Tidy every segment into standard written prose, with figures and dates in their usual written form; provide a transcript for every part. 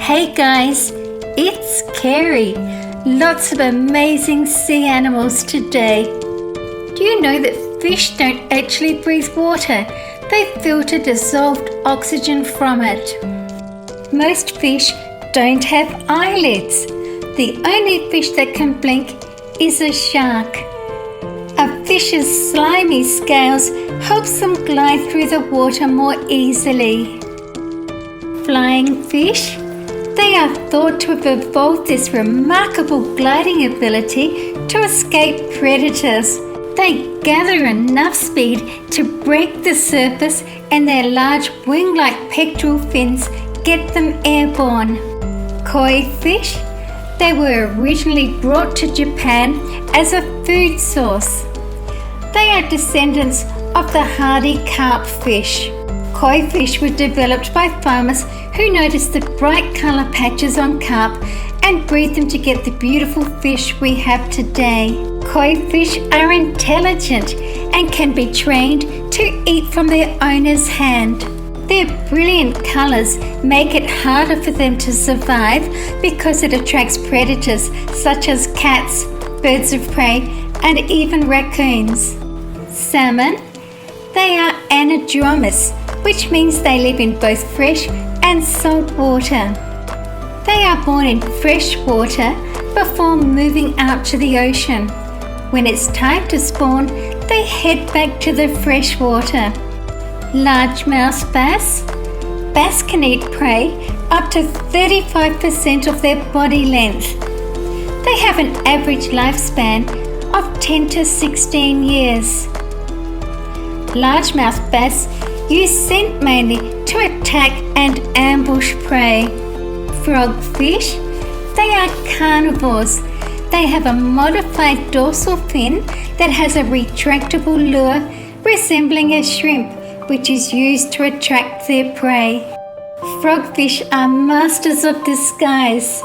Hey guys, it's Carrie. Lots of amazing sea animals today. Do you know that fish don't actually breathe water? They filter dissolved oxygen from it. Most fish don't have eyelids. The only fish that can blink is a shark. A fish's slimy scales helps them glide through the water more easily. Flying fish? They are thought to have evolved this remarkable gliding ability to escape predators. They gather enough speed to break the surface, and their large wing-like pectoral fins get them airborne. Koi fish? They were originally brought to Japan as a food source. They are descendants of the hardy carp fish. Koi fish were developed by farmers who noticed the bright colour patches on carp and breed them to get the beautiful fish we have today. Koi fish are intelligent and can be trained to eat from their owner's hand. Their brilliant colours make it harder for them to survive because it attracts predators such as cats, birds of prey, and even raccoons. Salmon? They are anadromous, which means they live in both fresh and salt water. They are born in fresh water before moving out to the ocean. When it's time to spawn, they head back to the fresh water. Largemouth bass? Bass can eat prey up to 35% of their body length. They have an average lifespan of 10 to 16 years. Largemouth bass use scent mainly to attack and ambush prey. Frogfish? They are carnivores. They have a modified dorsal fin that has a retractable lure resembling a shrimp, which is used to attract their prey. Frogfish are masters of disguise.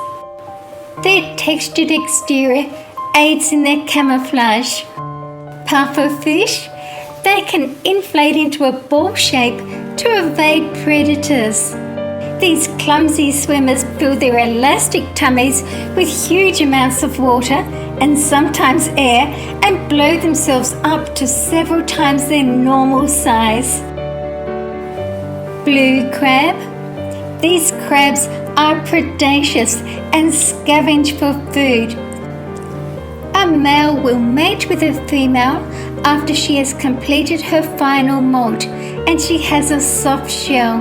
Their textured exterior aids in their camouflage. Pufferfish? They can inflate into a ball shape to evade predators. These clumsy swimmers fill their elastic tummies with huge amounts of water and sometimes air and blow themselves up to several times their normal size. Blue crab? These crabs are predaceous and scavenge for food. A male will mate with a female after she has completed her final molt and she has a soft shell.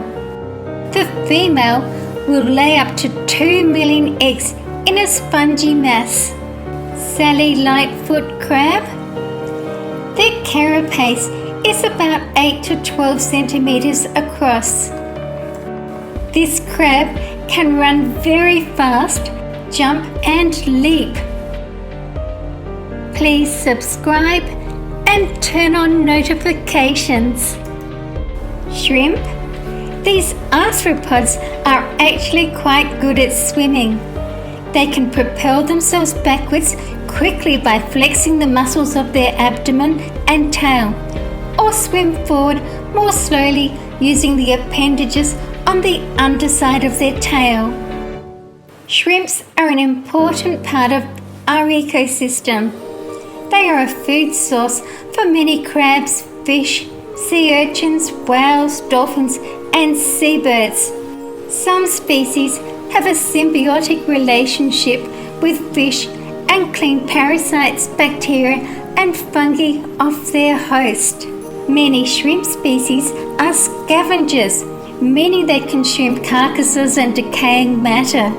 The female will lay up to 2 million eggs in a spongy mass. Sally Lightfoot crab? Their carapace is about 8 to 12 centimeters across. This crab can run very fast, jump and leap. Please subscribe and turn on notifications. Shrimp? These arthropods are actually quite good at swimming. They can propel themselves backwards quickly by flexing the muscles of their abdomen and tail, or swim forward more slowly using the appendages on the underside of their tail. Shrimps are an important part of our ecosystem. They are a food source for many crabs, fish, sea urchins, whales, dolphins, and seabirds. Some species have a symbiotic relationship with fish and clean parasites, bacteria, and fungi off their host. Many shrimp species are scavengers, meaning they consume carcasses and decaying matter.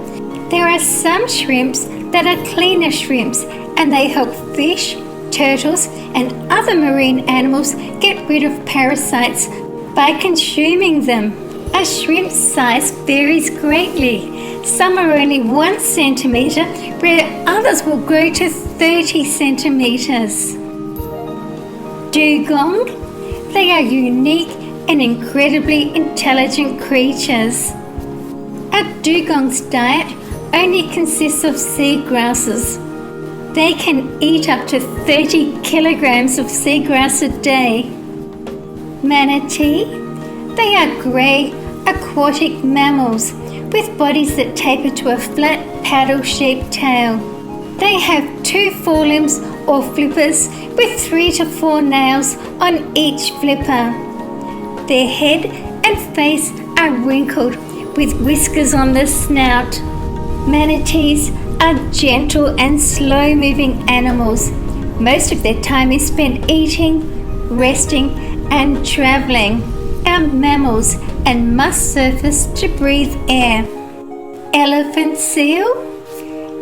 There are some shrimps that are cleaner shrimps, and they help fish, turtles, and other marine animals get rid of parasites by consuming them. A shrimp's size varies greatly. Some are only 1 centimeter, where others will grow to 30 centimeters. Dugong? They are unique and incredibly intelligent creatures. A dugong's diet only consists of seagrasses. They can eat up to 30 kilograms of seagrass a day. Manatee? They are grey aquatic mammals with bodies that taper to a flat paddle-shaped tail. They have 2 forelimbs or flippers with 3 to 4 nails on each flipper. Their head and face are wrinkled with whiskers on the snout. Manatees are gentle and slow-moving animals. Most of their time is spent eating, resting, and travelling. Are mammals and must surface to breathe air. Elephant seal.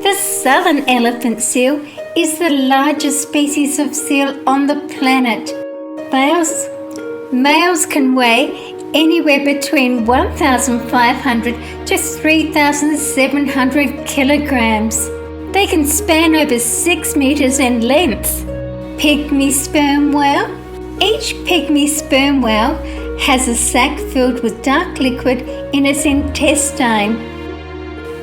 The southern elephant seal is the largest species of seal on the planet. Males can weigh anywhere between 1,500 to 3,700 kilograms. They can span over 6 meters in length. Pygmy sperm whale. Each pygmy sperm whale has a sac filled with dark liquid in its intestine.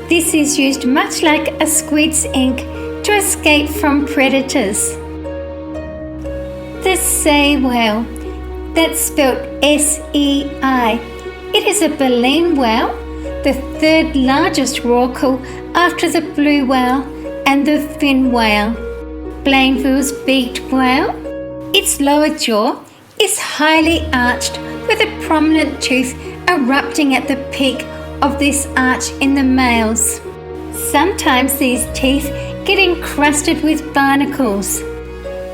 This is used much like a squid's ink to escape from predators. The sei whale, that's spelled S-E-I. It is a baleen whale, the 3rd largest rorqual after the blue whale and the fin whale. Blainville's beaked whale. Its lower jaw is highly arched with a prominent tooth erupting at the peak of this arch in the males. Sometimes these teeth get encrusted with barnacles.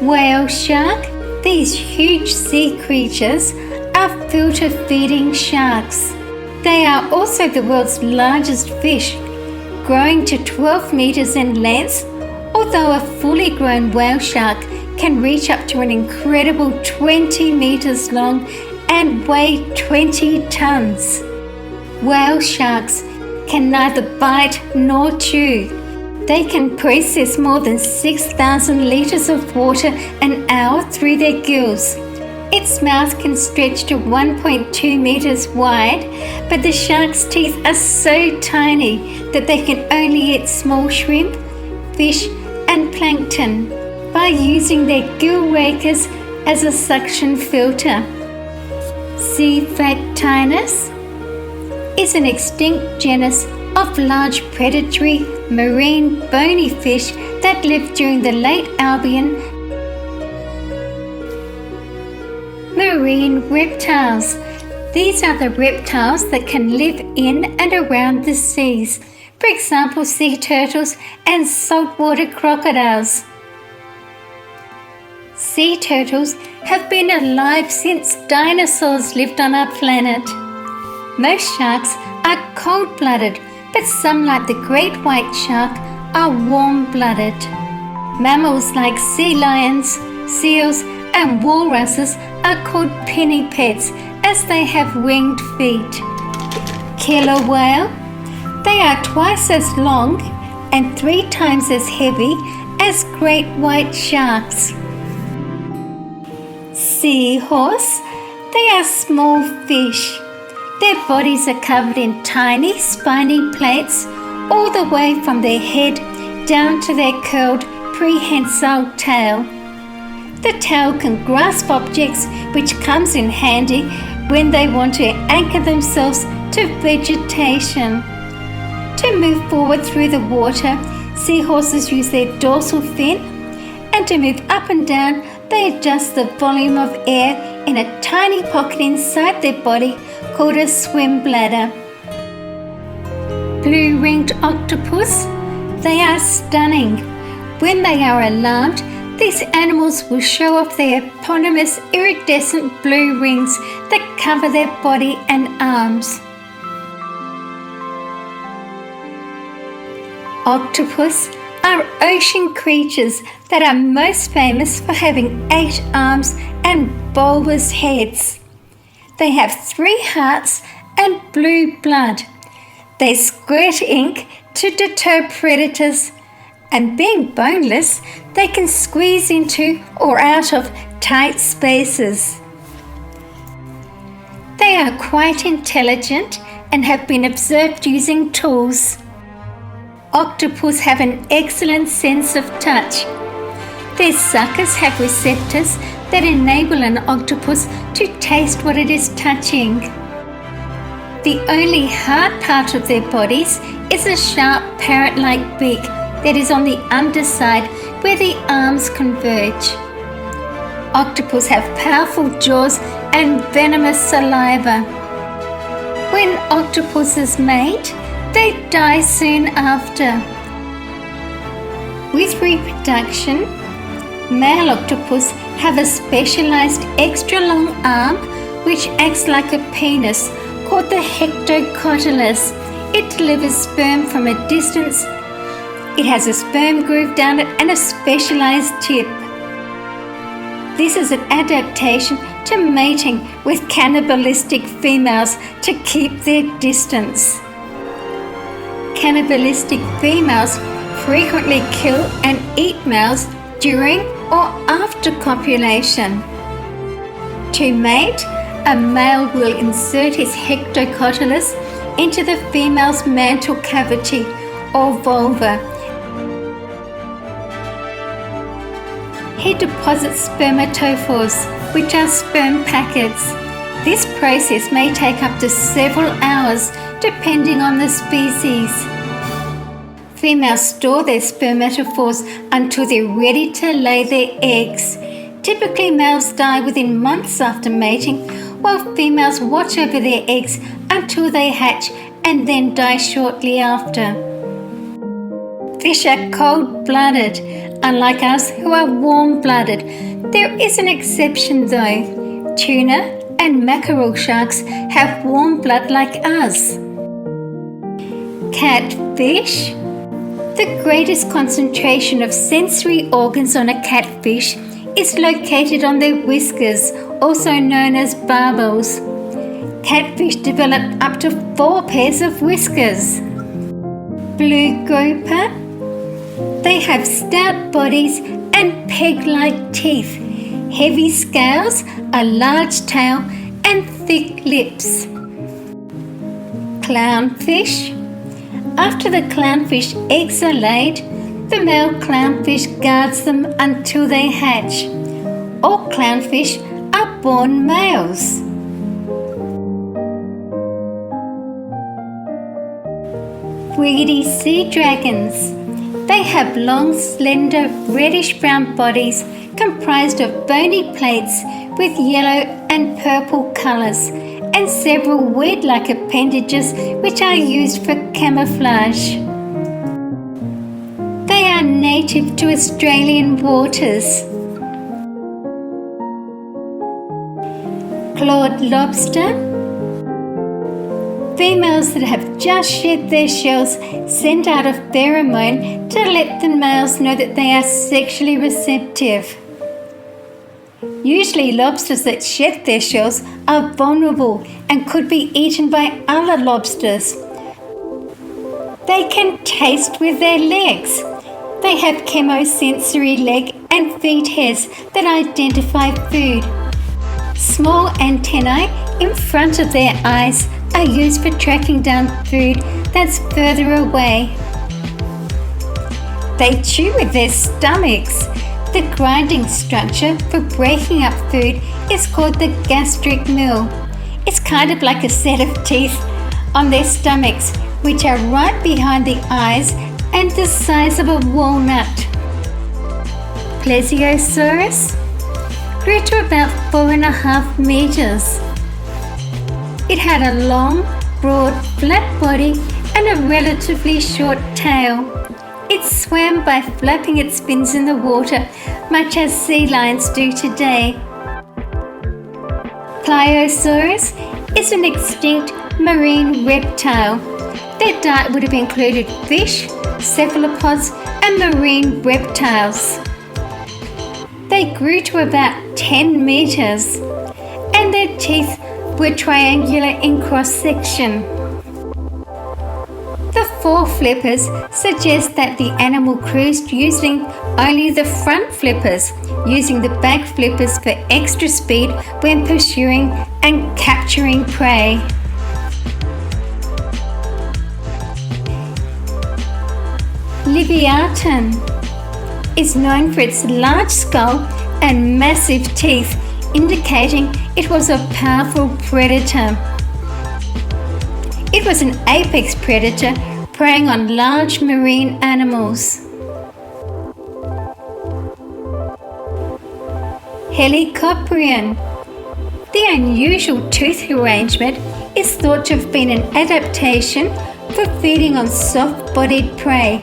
Whale shark. These huge sea creatures are filter-feeding sharks. They are also the world's largest fish, growing to 12 meters in length, although a fully grown whale shark can reach up to an incredible 20 meters long and weigh 20 tons. Whale sharks can neither bite nor chew. They can process more than 6,000 liters of water an hour through their gills. Its mouth can stretch to 1.2 meters wide, but the shark's teeth are so tiny that they can only eat small shrimp, fish, and plankton by using their gill rakers as a suction filter. Cephalopods is an extinct genus of large predatory marine bony fish that lived during the late Albian. Marine reptiles. These are the reptiles that can live in and around the seas, for example sea turtles and saltwater crocodiles. Sea turtles have been alive since dinosaurs lived on our planet. Most sharks are cold-blooded, but some, like the great white shark, are warm-blooded. Mammals like sea lions, seals, and walruses are called pinnipeds as they have winged feet. Killer whale. They are twice as long and 3 times as heavy as great white sharks. Seahorse. They are small fish. Their bodies are covered in tiny spiny plates all the way from their head down to their curled prehensile tail. The tail can grasp objects, which comes in handy when they want to anchor themselves to vegetation. To move forward through the water, seahorses use their dorsal fin, and to move up and down, they adjust the volume of air in a tiny pocket inside their body called a swim bladder. Blue-ringed octopus. They are stunning. When they are alarmed, these animals will show off their eponymous iridescent blue rings that cover their body and arms. Octopus are ocean creatures that are most famous for having 8 arms and bulbous heads. They have 3 hearts and blue blood. They squirt ink to deter predators, and being boneless, they can squeeze into or out of tight spaces. They are quite intelligent and have been observed using tools. Octopus have an excellent sense of touch. Their suckers have receptors that enable an octopus to taste what it is touching. The only hard part of their bodies is a sharp parrot-like beak that is on the underside where the arms converge. Octopus have powerful jaws and venomous saliva. When octopuses mate, they die soon after. With reproduction, male octopus have a specialized extra long arm which acts like a penis called the hectocotylus. It delivers sperm from a distance. It has a sperm groove down it and a specialized tip. This is an adaptation to mating with cannibalistic females to keep their distance. Cannibalistic females frequently kill and eat males during or after copulation. To mate, a male will insert his hectocotylus into the female's mantle cavity or vulva. He deposits spermatophores, which are sperm packets. This process may take up to several hours depending on the species. Females store their spermatophores until they're ready to lay their eggs. Typically, males die within months after mating, while females watch over their eggs until they hatch and then die shortly after. Fish are cold-blooded, unlike us who are warm-blooded. There is an exception though. Tuna and mackerel sharks have warm blood like us. Catfish. The greatest concentration of sensory organs on a catfish is located on their whiskers, also known as barbels. Catfish develop up to 4 pairs of whiskers. Blue grouper. They have stout bodies and peg-like teeth, heavy scales, a large tail, and thick lips. Clownfish. After the clownfish eggs are laid, the male clownfish guards them until they hatch. All clownfish are born males. Weedy sea dragons. They have long, slender, reddish-brown bodies comprised of bony plates with yellow and purple colours and several weed-like appendages which are used for camouflage. They are native to Australian waters. Clawed lobster. Females that have just shed their shells send out a pheromone to let the males know that they are sexually receptive. Usually lobsters that shed their shells are vulnerable and could be eaten by other lobsters. They can taste with their legs. They have chemosensory leg and feet hairs that identify food. Small antennae in front of their eyes are used for tracking down food that's further away. They chew with their stomachs. The grinding structure for breaking up food is called the gastric mill. It's kind of like a set of teeth on their stomachs, which are right behind the eyes and the size of a walnut. Plesiosaurus grew to about 4.5 meters. It had a long, broad, flat body and a relatively short tail. It swam by flapping its fins in the water, much as sea lions do today. Pliosaurus is an extinct marine reptile. Their diet would have included fish, cephalopods, and marine reptiles. They grew to about 10 meters, and their teeth were triangular in cross-section. The foreflippers suggest that the animal cruised using only the front flippers, using the back flippers for extra speed when pursuing and capturing prey. Leviathan is known for its large skull and massive teeth, indicating it was a powerful predator. It was an apex predator preying on large marine animals. Helicoprion. The unusual tooth arrangement is thought to have been an adaptation for feeding on soft-bodied prey.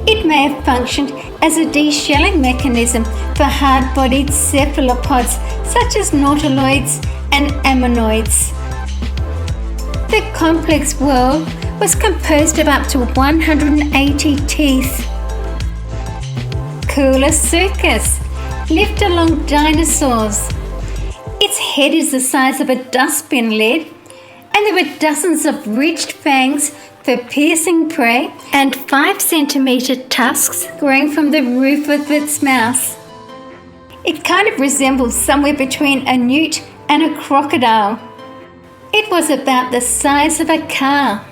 It may have functioned as a deshelling mechanism for hard-bodied cephalopods such as nautiloids and ammonoids. The complex world was composed of up to 180 teeth. Coolosuchus lived along dinosaurs. Its head is the size of a dustbin lid, and there were dozens of ridged fangs for piercing prey and 5-centimetre tusks growing from the roof of its mouth. It kind of resembles somewhere between a newt and a crocodile. It was about the size of a car.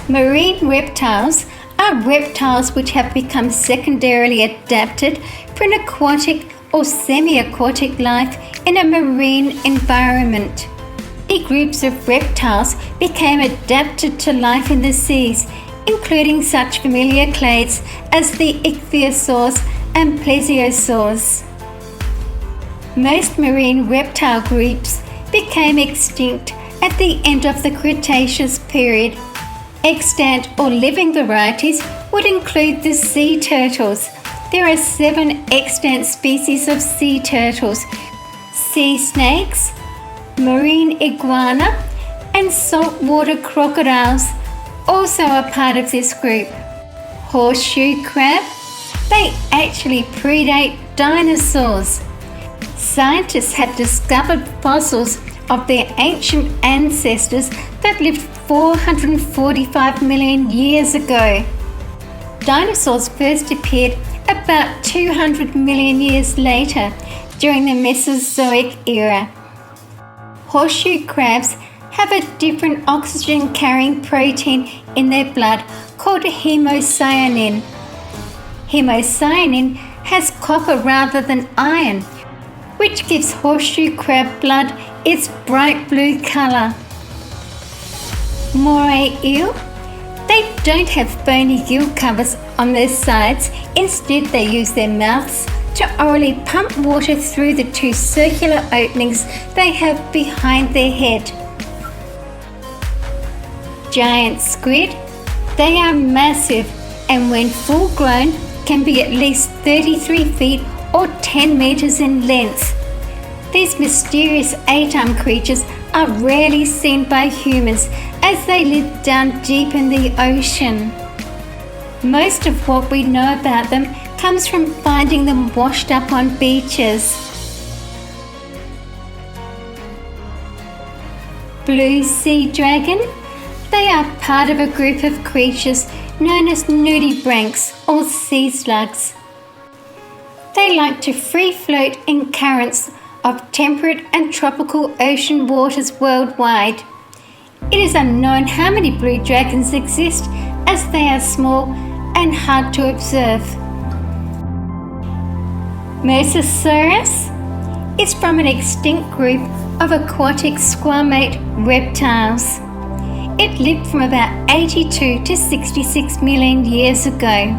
Marine reptiles are reptiles which have become secondarily adapted for an aquatic or semi-aquatic life in a marine environment. Many groups of reptiles became adapted to life in the seas, including such familiar clades as the ichthyosaurs and plesiosaurs. Most marine reptile groups became extinct at the end of the Cretaceous period. Extant or living varieties would include the sea turtles. There are 7 extant species of sea turtles: sea snakes, marine iguana, and saltwater crocodiles also are part of this group. Horseshoe crab, they actually predate dinosaurs. Scientists have discovered fossils of their ancient ancestors that lived 445 million years ago. Dinosaurs first appeared about 200 million years later during the Mesozoic era. Horseshoe crabs have a different oxygen-carrying protein in their blood called hemocyanin. Hemocyanin has copper rather than iron, which gives horseshoe crab blood its bright blue colour. Moray eel. They don't have bony gill covers on their sides. Instead, they use their mouths to orally pump water through the 2 circular openings they have behind their head. Giant squid. They are massive and when full grown can be at least 33 feet or 10 meters in length. These mysterious 8-armed creatures are rarely seen by humans as they live down deep in the ocean. Most of what we know about them comes from finding them washed up on beaches. Blue sea dragon. They are part of a group of creatures known as nudibranchs or sea slugs. They like to free float in currents of temperate and tropical ocean waters worldwide. It is unknown how many blue dragons exist as they are small and hard to observe. Mosasaurus is from an extinct group of aquatic squamate reptiles. It lived from about 82 to 66 million years ago.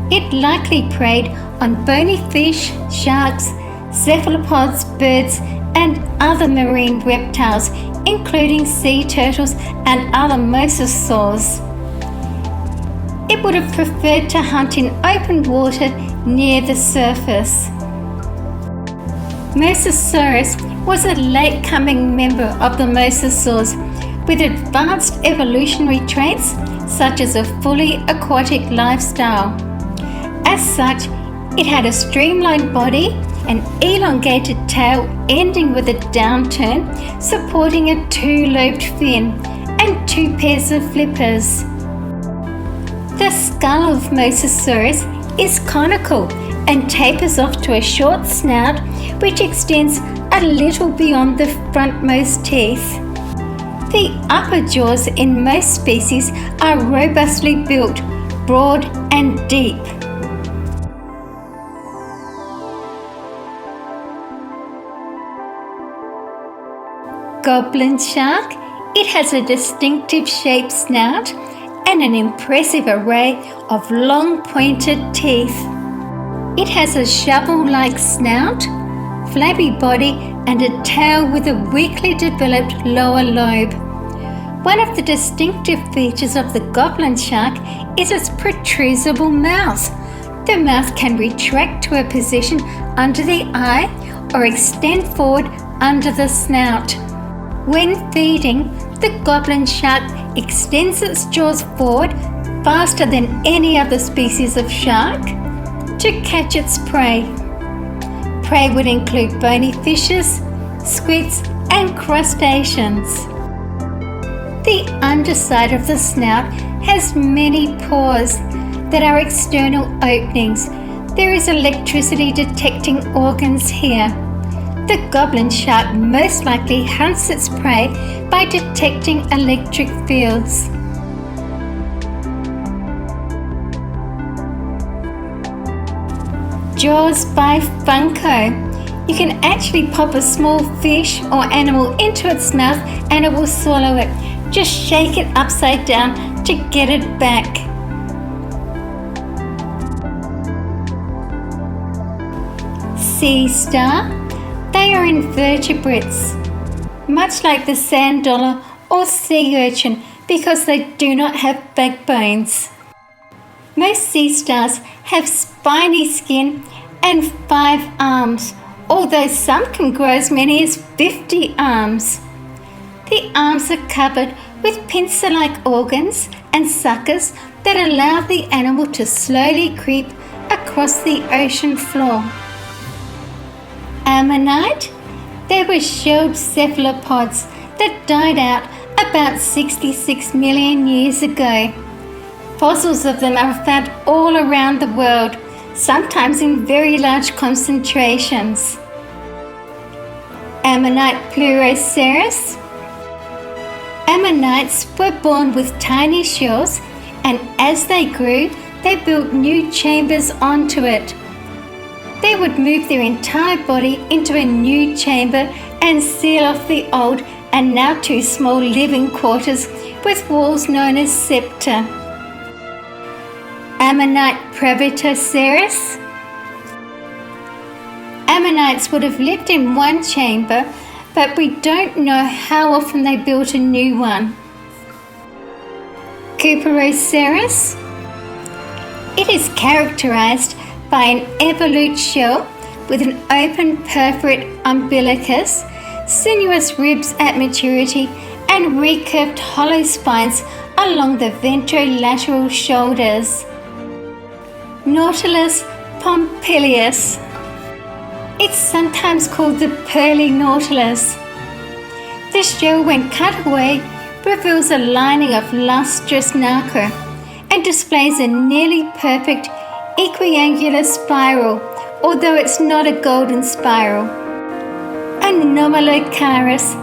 It likely preyed on bony fish, sharks, cephalopods, birds, and other marine reptiles, including sea turtles and other mosasaurs. It would have preferred to hunt in open water near the surface. Mosasaurus was a late-coming member of the mosasaurs with advanced evolutionary traits such as a fully aquatic lifestyle. As such, it had a streamlined body, an elongated tail ending with a downturn, supporting a 2-lobed fin, and 2 pairs of flippers. The skull of Mosasaurus is conical and tapers off to a short snout which extends a little beyond the frontmost teeth. The upper jaws in most species are robustly built, broad and deep. Goblin shark It has a distinctive shaped snout and an impressive array of long pointed teeth. It has a shovel-like snout, flabby body and a tail with a weakly developed lower lobe. One of the distinctive features of the goblin shark is its protrusible mouth. The mouth can retract to a position under the eye or extend forward under the snout. When feeding, the goblin shark extends its jaws forward faster than any other species of shark to catch its prey. Prey would include bony fishes, squids and crustaceans. The underside of the snout has many pores that are external openings. There is electricity detecting organs here. The goblin shark most likely hunts its prey by detecting electric fields. Jaws by Funko. You can actually pop a small fish or animal into its mouth and it will swallow it. Just shake it upside down to get it back. Sea star. They are invertebrates, much like the sand dollar or sea urchin because they do not have backbones. Most sea stars have spiny skin and 5 arms, although some can grow as many as 50 arms. The arms are covered with pincer-like organs and suckers that allow the animal to slowly creep across the ocean floor. Ammonite. They were shelled cephalopods that died out about 66 million years ago. Fossils of them are found all around the world, sometimes in very large concentrations. Ammonite pleuroceras. Ammonites were born with tiny shells, and as they grew, they built new chambers onto it. They would move their entire body into a new chamber and seal off the old and now too small living quarters with walls known as septa. Ammonite previotoceras. Ammonites would have lived in one chamber, but we don't know how often they built a new one. Cuperoceras. It is characterized by an evolute shell with an open perforate umbilicus, sinuous ribs at maturity, and recurved hollow spines along the ventrolateral shoulders. Nautilus pompilius. It's sometimes called the pearly nautilus. The shell, when cut away, reveals a lining of lustrous nacre and displays a nearly perfect equiangular spiral, although it's not a golden spiral. Anomalocaris.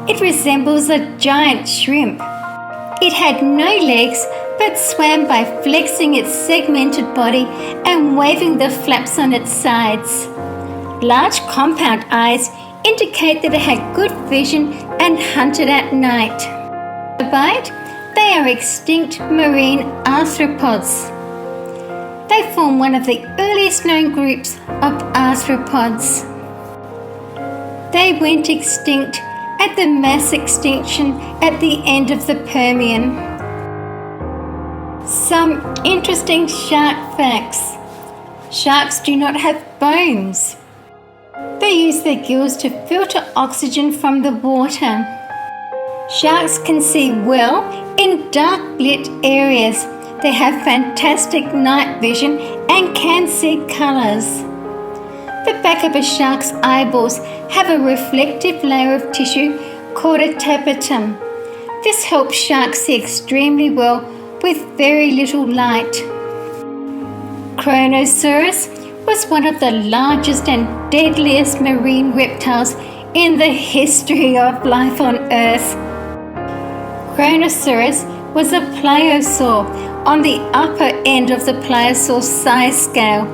It resembles a giant shrimp. It had no legs but swam by flexing its segmented body and waving the flaps on its sides. Large compound eyes indicate that it had good vision and hunted at night. They are extinct marine arthropods. They form one of the earliest known groups of arthropods. They went extinct at the mass extinction at the end of the Permian. Some interesting shark facts. Sharks do not have bones. They use their gills to filter oxygen from the water. Sharks can see well in dark lit areas. They have fantastic night vision and can see colours. The back of a shark's eyeballs have a reflective layer of tissue called a tapetum. This helps sharks see extremely well with very little light. Kronosaurus was one of the largest and deadliest marine reptiles in the history of life on Earth. Kronosaurus was a plesiosaur on the upper end of the plesiosaur size scale,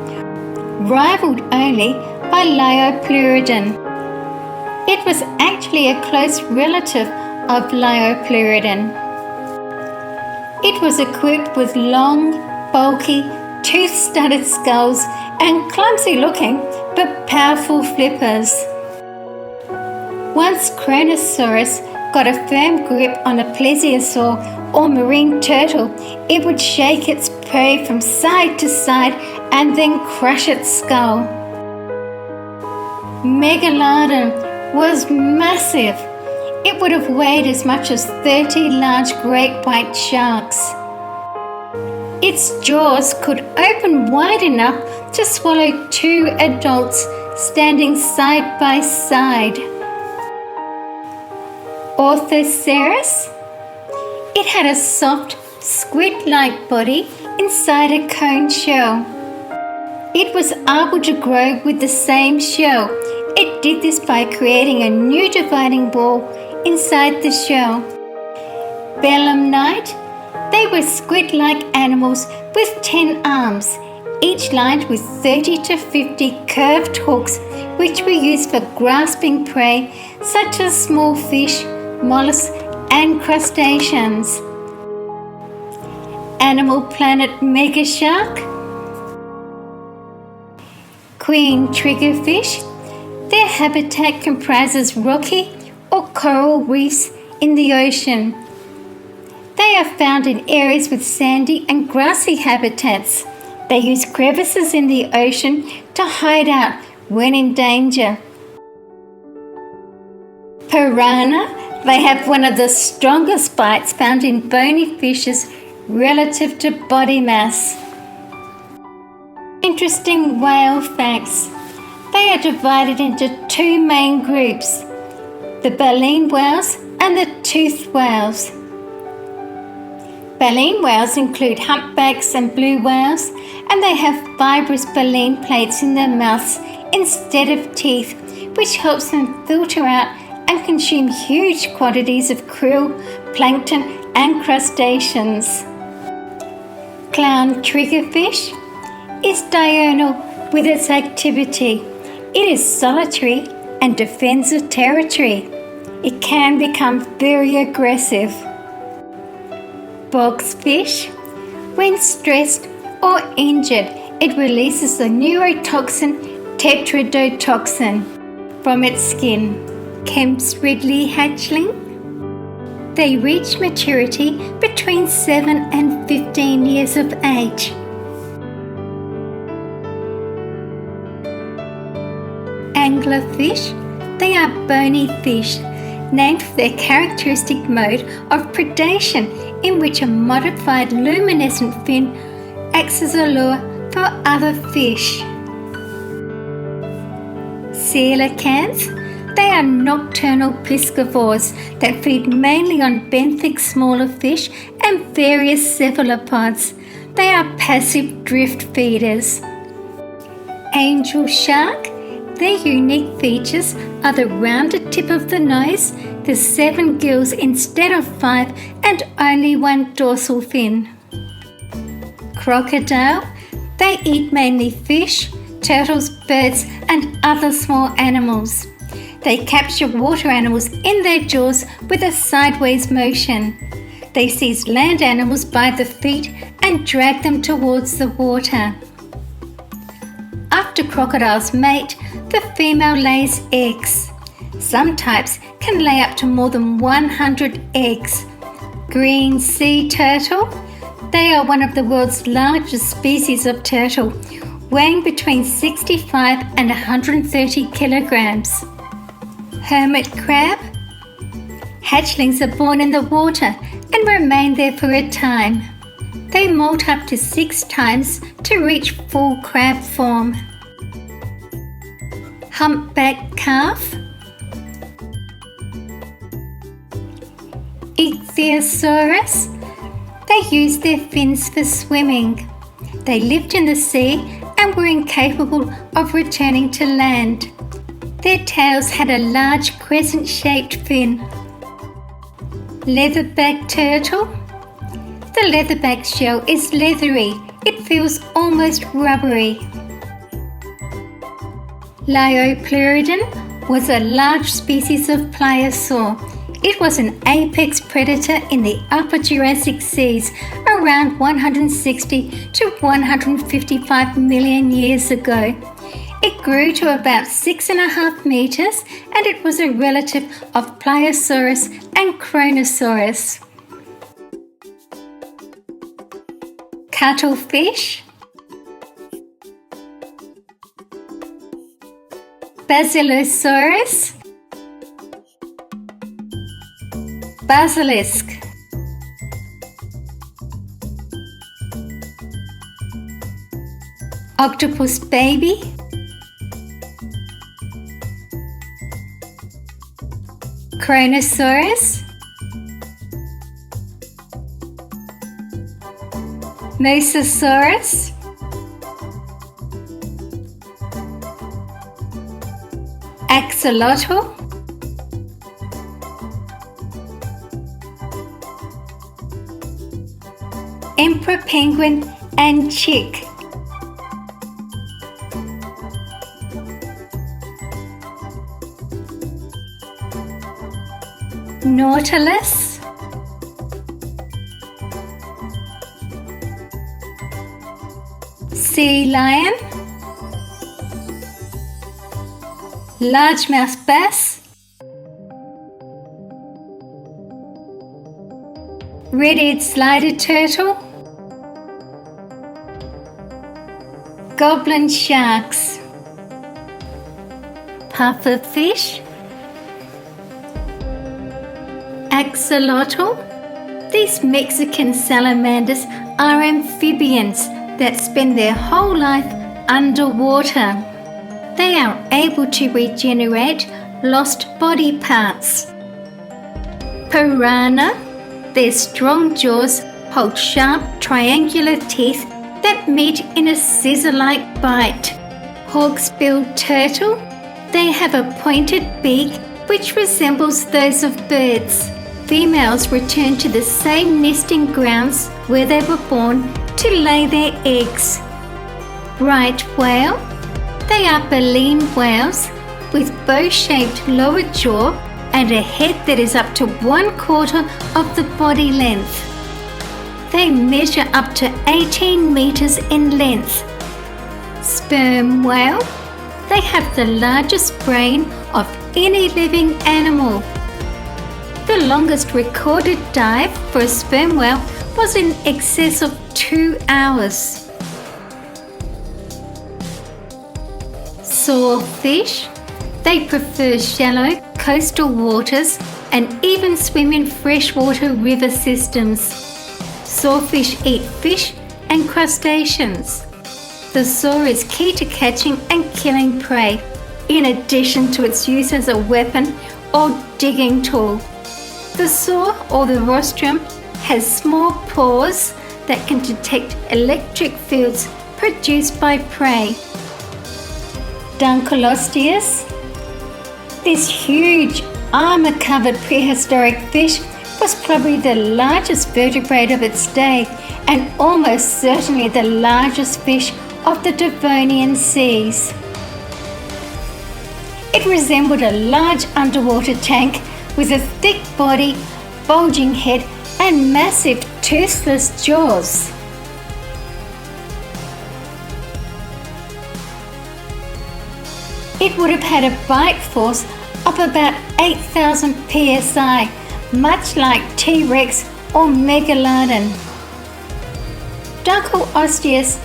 rivaled only by Liopleurodon. It was actually a close relative of Liopleurodon. It was equipped with long, bulky, tooth-studded skulls and clumsy-looking but powerful flippers. Once Kronosaurus got a firm grip on a plesiosaur or marine turtle, it would shake its prey from side to side and then crush its skull. Megalodon was massive. It would have weighed as much as 30 large great white sharks. Its jaws could open wide enough to swallow 2 adults standing side by side. Orthoceras. It had a soft, squid-like body inside a cone shell. It was able to grow with the same shell. It did this by creating a new dividing wall inside the shell. Belemnite. They were squid-like animals with 10 arms, each lined with 30 to 50 curved hooks, which were used for grasping prey such as small fish, mollusks and crustaceans. Animal Planet megashark. Queen triggerfish. Their habitat comprises rocky or coral reefs in the ocean. They are found in areas with sandy and grassy habitats. They use crevices in the ocean to hide out when in danger. Piranha. They have one of the strongest bites found in bony fishes relative to body mass. Interesting whale facts. They are divided into 2 main groups, the baleen whales and the toothed whales. Baleen whales include humpbacks and blue whales, and they have fibrous baleen plates in their mouths instead of teeth, which helps them filter out and consume huge quantities of krill, plankton and crustaceans. Clown triggerfish is diurnal with its activity. It is solitary and defends a territory. It can become very aggressive. Boxfish. When stressed or injured, it releases the neurotoxin tetrodotoxin from its skin. Kemp's Ridley hatchling. They reach maturity between 7 and 15 years of age. Anglerfish. They are bony fish, named for their characteristic mode of predation in which a modified luminescent fin acts as a lure for other fish. Coelacanths. They are nocturnal piscivores that feed mainly on benthic smaller fish and various cephalopods. They are passive drift feeders. Angel shark. Their unique features are the rounded tip of the nose, the 7 gills instead of 5, and only 1 dorsal fin. Crocodile. They eat mainly fish, turtles, birds, and other small animals. They capture water animals in their jaws with a sideways motion. They seize land animals by the feet and drag them towards the water. After crocodiles mate, the female lays eggs. Some types can lay up to more than 100 eggs. Green sea turtle. They are one of the world's largest species of turtle, weighing between 65 and 130 kilograms. Hermit crab. Hatchlings are born in the water and remain there for a time. They molt up to 6 times to reach full crab form. Humpback calf. Ichthyosaurus. They use their fins for swimming. They lived in the sea and were incapable of returning to land. Their tails had a large crescent-shaped fin. Leatherback turtle. The leatherback shell is leathery. It feels almost rubbery. Liopleurodon was a large species of pliosaur. It was an apex predator in the Upper Jurassic seas around 160 to 155 million years ago. It grew to about 6.5 meters and it was a relative of Pliosaurus and Kronosaurus. Cuttlefish, Basilosaurus, Basilisk, Octopus baby, Kronosaurus, Mosasaurus, Axolotl, Emperor penguin and chick, Nautilus, sea lion, largemouth bass, red-eared slider turtle, goblin sharks, pufferfish, axolotl. These Mexican salamanders are amphibians that spend their whole life underwater. They are able to regenerate lost body parts. Piranha. Their strong jaws hold sharp triangular teeth that meet in a scissor-like bite. Hawksbill turtle. They have a pointed beak which resembles those of birds. Females return to the same nesting grounds where they were born to lay their eggs. Right whale. They are baleen whales with bow-shaped lower jaw and a head that is up to 1/4 of the body length. They measure up to 18 meters in length. Sperm whale. They have the largest brain of any living animal. The longest recorded dive for a sperm whale was in excess of 2 hours. Swordfish. They prefer shallow coastal waters and even swim in freshwater river systems. Swordfish eat fish and crustaceans. The saw is key to catching and killing prey, in addition to its use as a weapon or digging tool. The saw or the rostrum has small pores that can detect electric fields produced by prey. Dunkleosteus. This huge armour-covered prehistoric fish was probably the largest vertebrate of its day and almost certainly the largest fish of the Devonian seas. It resembled a large underwater tank with a thick body, bulging head and massive toothless jaws. It would have had a bite force of about 8,000 psi, much like T-Rex or Megalodon. Dunkleosteus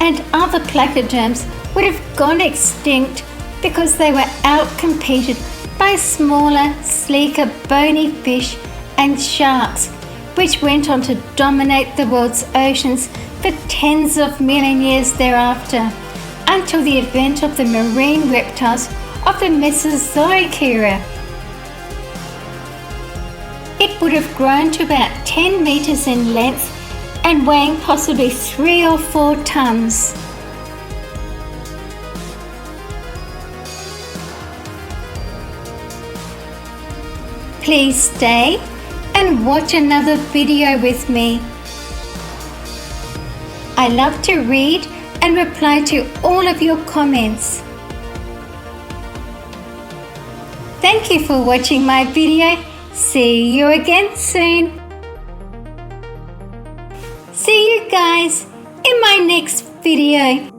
and other placoderms would have gone extinct because they were outcompeted by smaller, sleeker, bony fish and sharks, which went on to dominate the world's oceans for tens of million years thereafter, until the advent of the marine reptiles of the Mesozoic era. It would have grown to about 10 meters in length and weighing possibly 3 or 4 tons. Please stay and watch another video with me. I love to read and reply to all of your comments. Thank you for watching my video. See you again soon. See you guys in my next video.